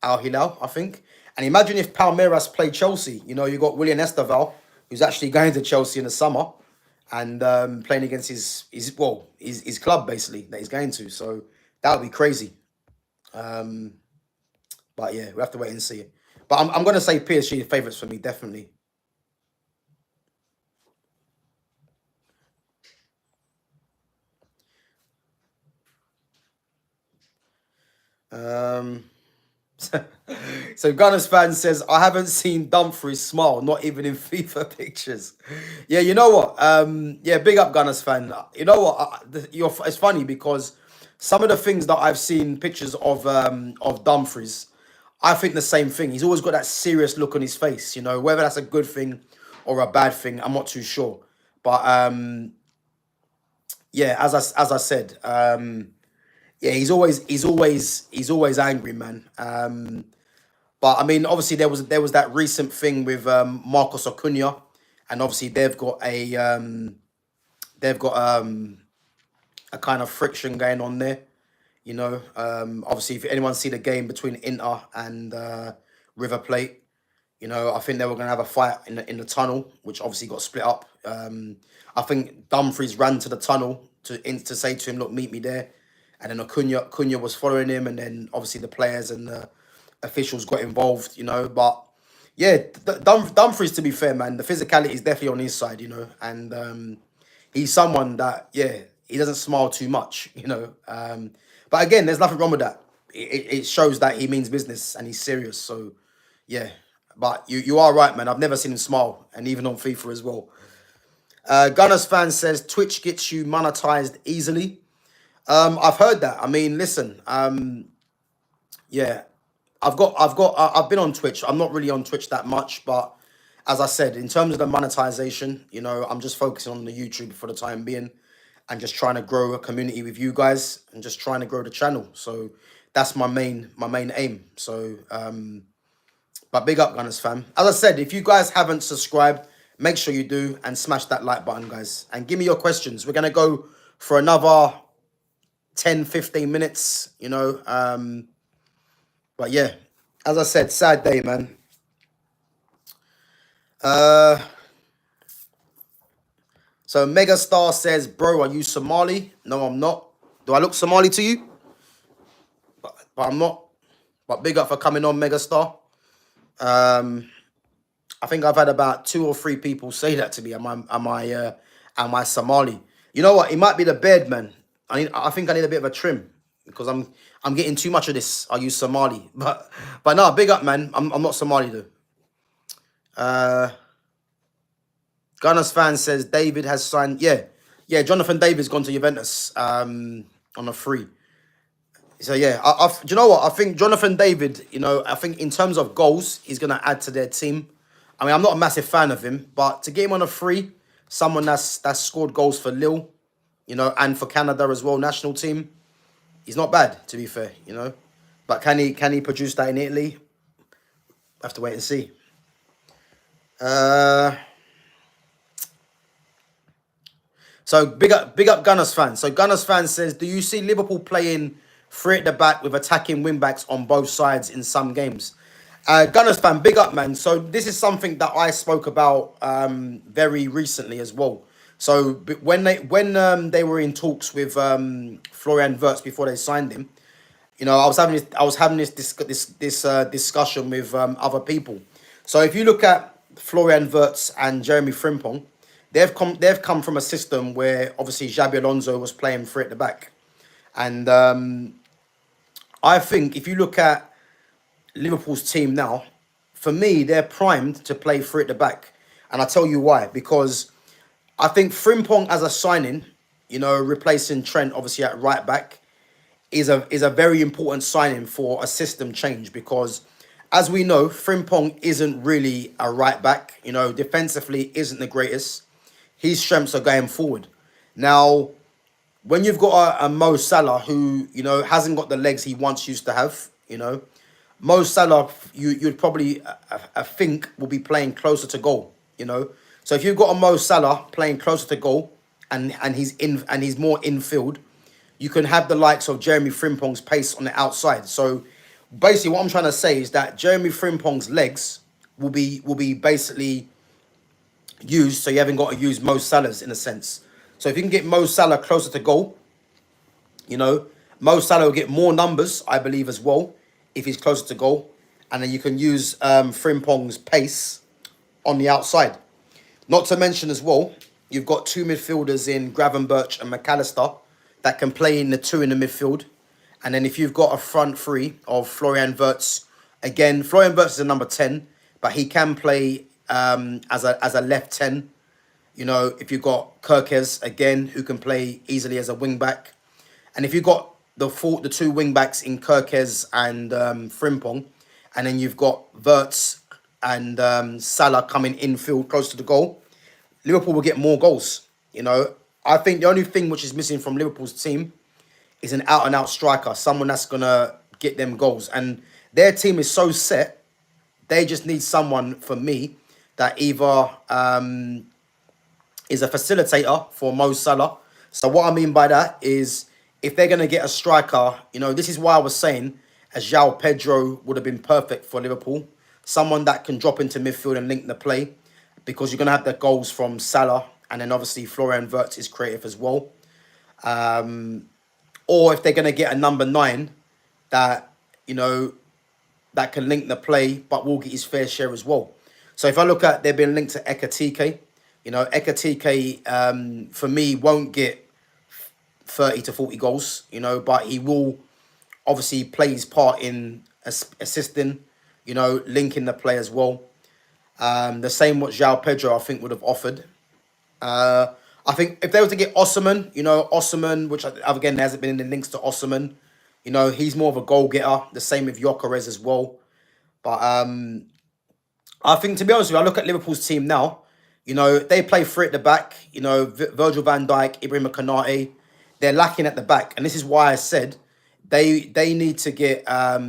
Hilal, I think. And imagine if Palmeiras play Chelsea. You got William Esteval, who's actually going to Chelsea in the summer, and playing against his club basically that he's going to. So that would be crazy. Um, but yeah, we have to wait and see. But I'm gonna say PSG favourites for me, definitely. Um, so Gunners fan says, I haven't seen Dumfries smile, not even in FIFA pictures. Yeah, you know what? Yeah, big up Gunners fan. You know what? It's funny because some of the things that I've seen pictures of Dumfries, I think the same thing. He's always got that serious look on his face. Whether that's a good thing or a bad thing, I'm not too sure. But yeah, as I said, yeah, he's always angry, man. But I mean, obviously there was that recent thing with Marcos Acuna, and obviously they've got a kind of friction going on there. Obviously if anyone see the game between Inter and River Plate, I think they were gonna have a fight in the tunnel, which obviously got split up. I think Dumfries ran to the tunnel to say to him, "Look, meet me there," and then Acuna was following him, and then obviously the players and the officials got involved. But yeah, Dumfries, to be fair, man, the physicality is definitely on his side. And he's someone that, yeah, he doesn't smile too much. But again, there's nothing wrong with that. It shows that he means business and he's serious. So yeah, but you are right, man. I've never seen him smile, and even on FIFA as well. Gunners fan says Twitch gets you monetized easily. I've heard that. I mean, listen. Yeah, I've been on Twitch. I'm not really on Twitch that much, but as I said, in terms of the monetization, I'm just focusing on the YouTube for the time being, and just trying to grow a community with you guys, and just trying to grow the channel. So that's my main aim. So but big up, Gunners fam. As I said, if you guys haven't subscribed, make sure you do and smash that like button, guys. And give me your questions. We're gonna go for another 10-15 minutes. But yeah, as I said, sad day, man. So Megastar says, bro, are you Somali? No, I'm not. Do I look Somali to you? But I'm not. But big up for coming on, Megastar. I think I've had about 2 or 3 people say that to me. Am I Somali? You know what? It might be the beard, man. I think I need a bit of a trim because I'm getting too much of this. Are you Somali? But no, big up, man. I'm not Somali though. Gunners fan says David has signed. Yeah. Jonathan David's gone to Juventus on a free. So yeah, do you know what? I think Jonathan David. I think in terms of goals, he's gonna add to their team. I mean, I'm not a massive fan of him, but to get him on a free, someone that's scored goals for Lille, and for Canada as well, national team, he's not bad, to be fair. But can he produce that in Italy? Have to wait and see. So big up Gunners fan. So Gunners fan says, do you see Liverpool playing 3 at the back with attacking wing backs on both sides in some games? Gunners fan, big up, man. So this is something that I spoke about very recently as well. So when they were in talks with Florian Wirtz before they signed him, I was having this discussion with other people. So if you look at Florian Wirtz and Jeremy Frimpong, they've come from a system where obviously Xabi Alonso was playing 3 at the back, and I think if you look at Liverpool's team now, for me, they're primed to play three at the back. And I'll tell you why. Because I think Frimpong as a signing, replacing Trent obviously at right back, is a very important signing for a system change. Because as we know, Frimpong isn't really a right back. Defensively isn't the greatest. His strengths are going forward. Now, when you've got a Mo Salah who, hasn't got the legs he once used to have, Mo Salah, you'd probably think will be playing closer to goal, So if you've got a Mo Salah playing closer to goal and he's more infield, you can have the likes of Jeremy Frimpong's pace on the outside. So basically what I'm trying to say is that Jeremy Frimpong's legs will be basically used, so you haven't got to use Mo Salah's in a sense. So if you can get Mo Salah closer to goal, Mo Salah will get more numbers, I believe, as well, if he's closer to goal. And then you can use Frimpong's pace on the outside. Not to mention as well, you've got two midfielders in Gravenberch and McAllister that can play in the two in the midfield. And then if you've got a front three of Florian Wirtz, again, Florian Wirtz is a number 10, but he can play as a left 10. If you've got Kirkes, again, who can play easily as a wing back. And if you've got the two wing backs in Kirkes and Frimpong, and then you've got Wirtz and Salah coming infield close to the goal, Liverpool will get more goals. I think the only thing which is missing from Liverpool's team is an out-and-out striker, someone that's going to get them goals. And their team is so set, they just need someone, for me, that either is a facilitator for Mo Salah. So what I mean by that is, if they're going to get a striker, this is why I was saying João Pedro would have been perfect for Liverpool. Someone that can drop into midfield and link the play, because you're going to have the goals from Salah, and then obviously Florian Wirtz is creative as well. Or if they're going to get a number 9 that, that can link the play, but will get his fair share as well. So if I look at, they've been linked to Ekatike. Ekatike, for me, won't get 30 to 40 goals, but he will obviously play his part in assisting, linking the play as well. The same what João Pedro, I think, would have offered. I think if they were to get Osimhen, Osimhen, which again hasn't been in the links to Osimhen, he's more of a goal getter. The same with Gyökeres as well. But I think, to be honest with you, I look at Liverpool's team now. They play three at the back. Virgil van Dijk, Ibrahim Konate, they're lacking at the back, and this is why I said they need to get a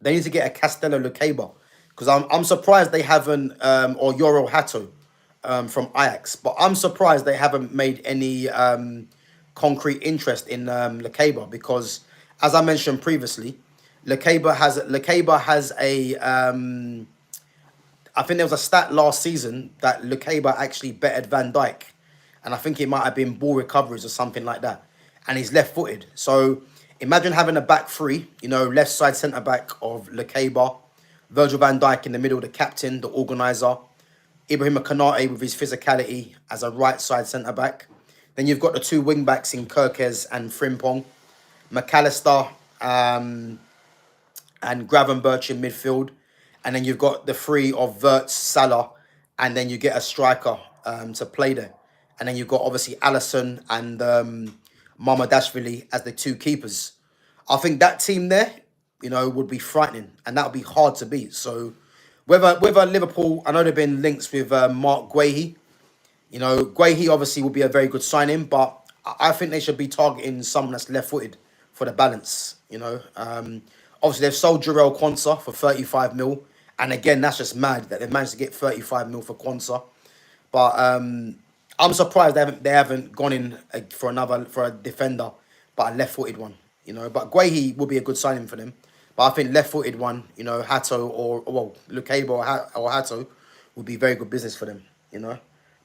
Castello Lukeba, because I'm surprised they haven't or Yoro Hato from Ajax, but I'm surprised they haven't made any concrete interest in Lukeba, because as I mentioned previously, Lukeba has a I think there was a stat last season that Lukeba actually bettered Van Dijk. And I think it might have been ball recoveries or something like that. And he's left-footed. So imagine having a back three, left side centre-back of Lukeba, Virgil van Dijk in the middle, the captain, the organiser, Ibrahim Konate with his physicality as a right side centre-back. Then you've got the two wing-backs in Kirkes and Frimpong, McAllister and Gravenberch in midfield. And then you've got the three of Wirtz, Salah, and then you get a striker to play there. And then you've got obviously Alisson and Mamadashvili as the two keepers. I think that team there, would be frightening, and that would be hard to beat. So whether Liverpool, I know they've been links with Mark Guehi. Guehi obviously will be a very good signing, but I think they should be targeting someone that's left-footed for the balance. Obviously they've sold Jarell Quansah for 35 mil. And again, that's just mad that they've managed to get 35 mil for Quansah. But I'm surprised they haven't gone in for a defender, but a left-footed one. But Guehi will be a good signing for them. But I think left-footed one, Hato or Lukeba or Hato would be very good business for them.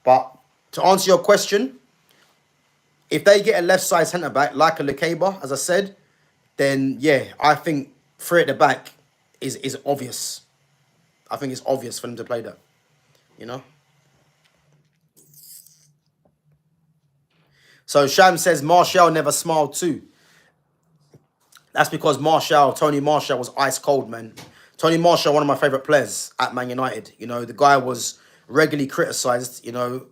But to answer your question, if they get a left side centre back like a Lukeba, as I said, then yeah, I think three at the back is obvious. I think it's obvious for them to play that, So Sham says Martial never smiled too. That's because Tony Martial was ice cold, man. Tony Marshall, one of my favourite players at Man United. You know, the guy was regularly criticised, you know,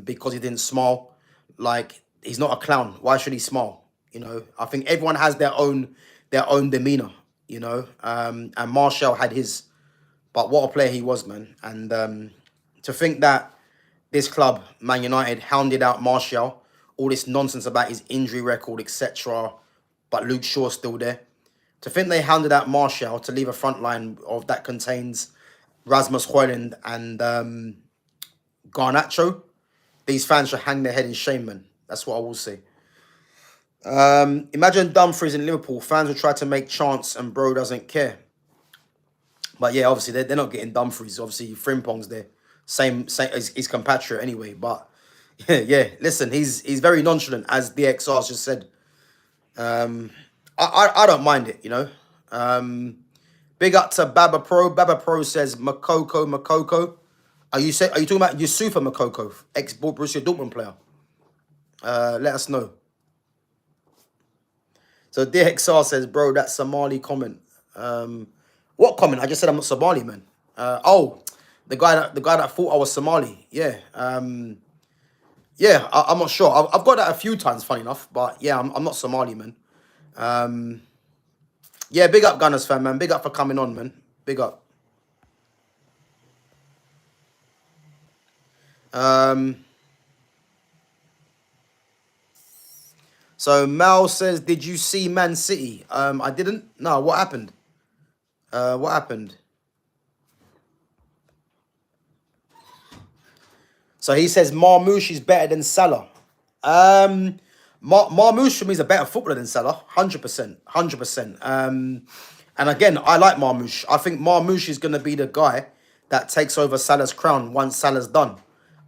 because he didn't smile. Like, he's not a clown. Why should he smile? You know, I think everyone has their own demeanour, you know. And Marshall had his. But what a player he was, man. And to think that this club, Man United, hounded out Martial, all this nonsense about his injury record, etc. But Luke Shaw's still there. To think they hounded out Martial to leave a front line of that contains Rasmus Højlund and Garnacho, these fans should hang their head in shame, man. That's what I will say. Imagine Dumfries in Liverpool. Fans will try to make chants and bro doesn't care. But yeah, obviously they're not getting Dumfries. Obviously Frimpong's there, same his compatriot anyway. But yeah, listen, he's very nonchalant, as DXR just said. I don't mind it, you know. Big up to Baba Pro. Baba Pro says Makoko. Are you talking about Yusufa Makoko, ex Borussia Dortmund player? Let us know. So DXR says, bro, that Somali comment. What comment? I just said I'm not Somali, man. Oh, the guy that thought I was Somali. Yeah. Yeah, I'm not sure. I've got that a few times, funny enough. But yeah, I'm not Somali, man. Yeah, big up Gunners fan, man. Big up for coming on, man. Big up. So Mal says, did you see Man City? I didn't. No, what happened? What happened? So he says Marmoush is better than Salah. Marmoush for me is a better footballer than Salah, 100%, 100%. And again, I like Marmoush. I think Marmoush is going to be the guy that takes over Salah's crown once Salah's done.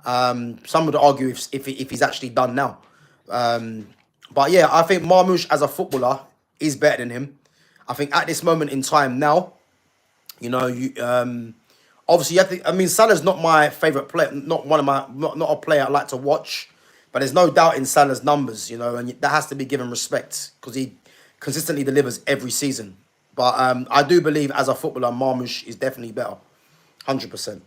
Some would argue if he's actually done now. But yeah, I think Marmoush as a footballer is better than him. I think at this moment in time now, you know, obviously you have to. I mean, Salah's not my favorite player, not a player I like to watch. But there's no doubt in Salah's numbers, you know, and that has to be given respect because he consistently delivers every season. But I do believe as a footballer, Marmoush is definitely better, 100%.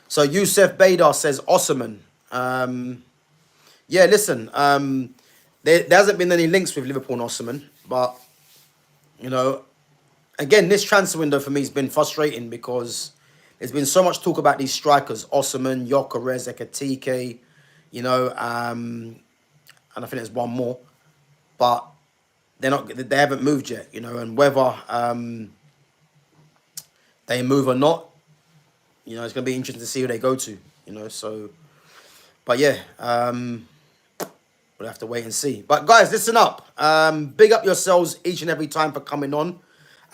So Youssef Baydar says Osman. Yeah, listen, there hasn't been any links with Liverpool and Osman, but you know, again, this transfer window for me has been frustrating because there's been so much talk about these strikers, Osman, Gyökeres, Ekitike, you know, and I think there's one more, but they haven't moved yet, you know, and whether they move or not, you know, it's going to be interesting to see who they go to, you know, so, but yeah, we'll have to wait and see. But guys, listen up, big up yourselves each and every time for coming on.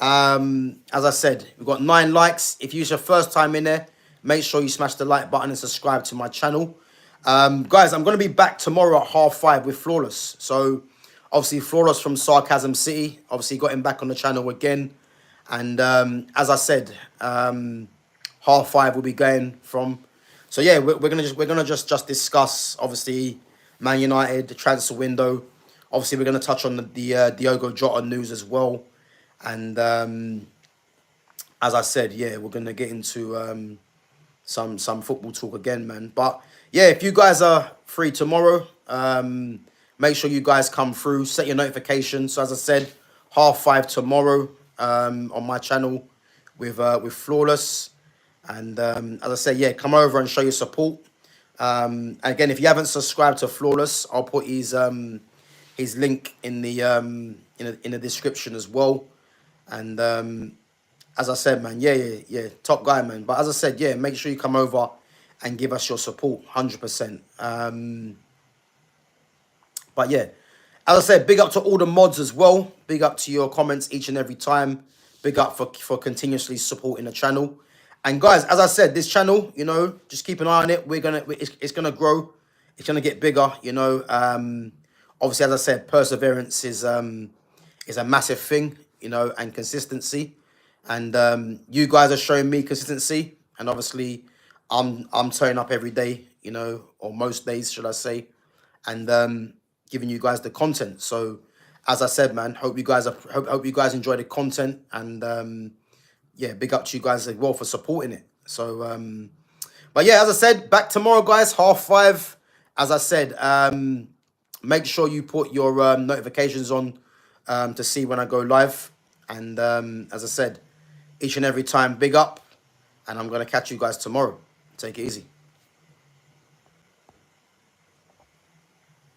As I said, we've got 9 likes. If it's your first time in there, make sure you smash the like button and subscribe to my channel. Guys, I'm going to be back tomorrow at 5:30 with Flawless. So, obviously, Flawless from Sarcasm City. Obviously, got him back on the channel again. And as I said, 5:30 we'll be going from. So yeah, we're gonna just discuss obviously Man United, the transfer window. Obviously, we're gonna touch on the Diogo Jota news as well. And as I said, yeah, we're gonna get into some football talk again, man. But yeah, if you guys are free tomorrow, make sure you guys come through. Set your notifications. So as I said, 5:30 tomorrow on my channel with Flawless. And as I said, yeah, come over and show your support. Again, if you haven't subscribed to Flawless, I'll put his link in the description as well. And as I said, man, yeah, top guy, man. But as I said, yeah, make sure you come over and give us your support, 100%. But yeah, as I said, big up to all the mods as well. Big up to your comments each and every time. Big up for continuously supporting the channel. And guys, as I said, this channel, you know, just keep an eye on it. It's gonna grow. It's gonna get bigger. You know, obviously, as I said, perseverance is a massive thing. You know, and consistency. And you guys are showing me consistency. And obviously, I'm turning up every day. You know, or most days, should I say? And giving you guys the content. So, as I said, man, hope you guys hope you guys enjoy the content, and yeah, big up to you guys as well for supporting it. So but yeah, as I said, back tomorrow, guys, 5:30. As I said, make sure you put your notifications on to see when I go live. And as I said, each and every time, big up. And I'm going to catch you guys tomorrow. Take it easy.